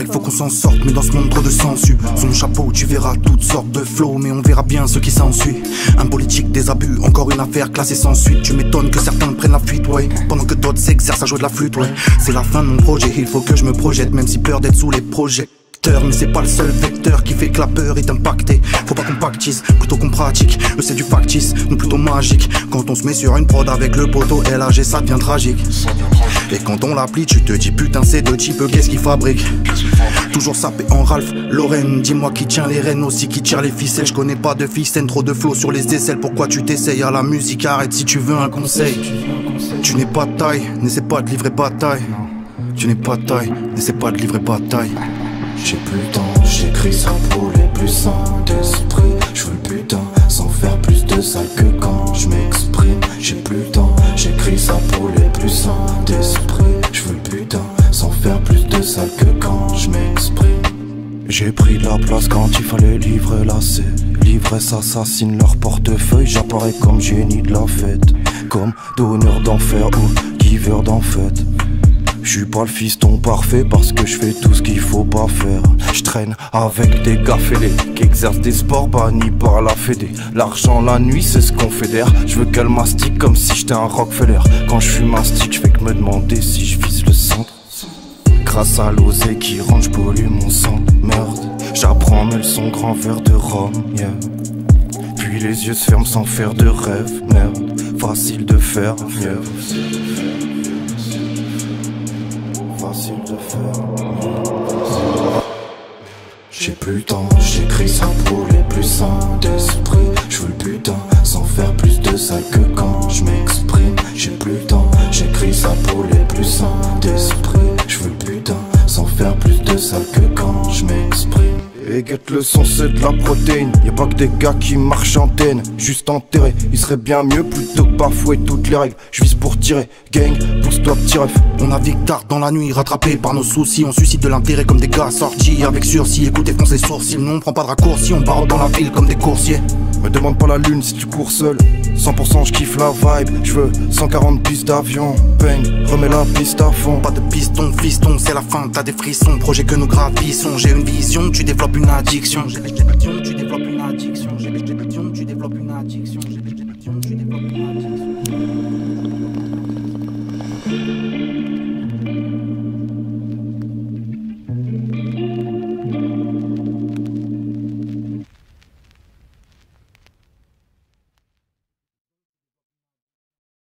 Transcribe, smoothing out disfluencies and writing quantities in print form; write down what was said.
il faut qu'on s'en sorte, mais dans ce monde trop de sensu. Sous mon chapeau tu verras toutes sortes de flots, mais on verra bien ce qui s'ensuit. Un politique, des abus, encore une affaire classée sans suite. Tu m'étonnes que certains prennent la fuite, ouais, pendant que d'autres s'exercent à jouer de la flûte, ouais. C'est la fin de mon projet, il faut que je me projette, même si peur d'être sous les projets. Mais c'est pas le seul vecteur qui fait que la peur est impactée. Faut pas qu'on pactise, plutôt qu'on pratique. Le c'est du factice, nous plutôt magique. Quand on se met sur une prod avec le poteau LAG, ça devient tragique. Et quand on l'applique, tu te dis putain c'est de type, qu'est-ce qu'il fabrique? Toujours sapé en Ralph Lauren. Dis-moi qui tient les rênes, aussi qui tire les ficelles. Je connais pas de ficelle, trop de flow sur les aisselles. Pourquoi tu t'essayes à la musique? Arrête si tu veux un conseil. Tu n'es pas de taille, n'essaie pas de livrer bataille. Tu n'es pas de taille, n'essaie pas de livrer bataille. J'ai plus le temps, j'écris ça pour les plus sains d'esprit. Je veux le putain, sans faire plus de sale que quand je m'exprime. J'ai plus le temps, j'écris ça pour les plus sains d'esprit. Je veux le putain, sans faire plus de sale que quand je m'exprime. J'ai pris de la place quand il fallait livrer la C. L'ivresse assassine leur portefeuille. J'apparais comme génie de la fête, comme donneur d'enfer ou giver d'en fait. Je suis pas le fiston parfait parce que je fais tout ce qu'il faut pas faire. Je traîne avec des gars fêlés qui exercent des sports bannis par la fédé. L'argent la nuit c'est ce qu'on fédère. Je veux qu'elle mastique comme si j'étais un Rockefeller. Quand je fume un stick je fais que me demander si je vise le centre. Grâce à l'osée qui rentre j'pollue mon sang. Merde, j'apprends mes leçons, grand verre de rhum, yeah. Puis les yeux se ferment sans faire de rêve. Merde, facile de faire mieux. Facile de faire. J'ai plus le temps, j'écris ça pour les plus sains d'esprit. Je veux le putain, sans faire plus de sale que quand je m'exprime. J'ai plus le temps, j'écris ça pour les plus sains d'esprit. Je veux le putain, sans faire plus de sale que quand je m'exprime. Et guette le son c'est de la protéine. Y'a pas que des gars qui marchent en antenne. Juste enterré, il serait bien mieux plutôt que bafouer toutes les règles. Je vise pour tirer, gang, pousse-toi petit ref. On navigue tard dans la nuit, rattrapé par nos soucis. On suscite de l'intérêt comme des gars sortis avec sursis. Écoutez, fonce les sourcils, non on prend pas de raccourcis. On part dans la ville comme des coursiers. Me demande pas la lune si tu cours seul. 100% je kiffe la vibe. Je veux 140 pistes d'avion. Bang, remets la piste à fond. Pas de piston, fiston, c'est la fin, t'as des frissons. Projet que nous gravissons, j'ai une vision, tu développes une addiction. Tu développes une addiction.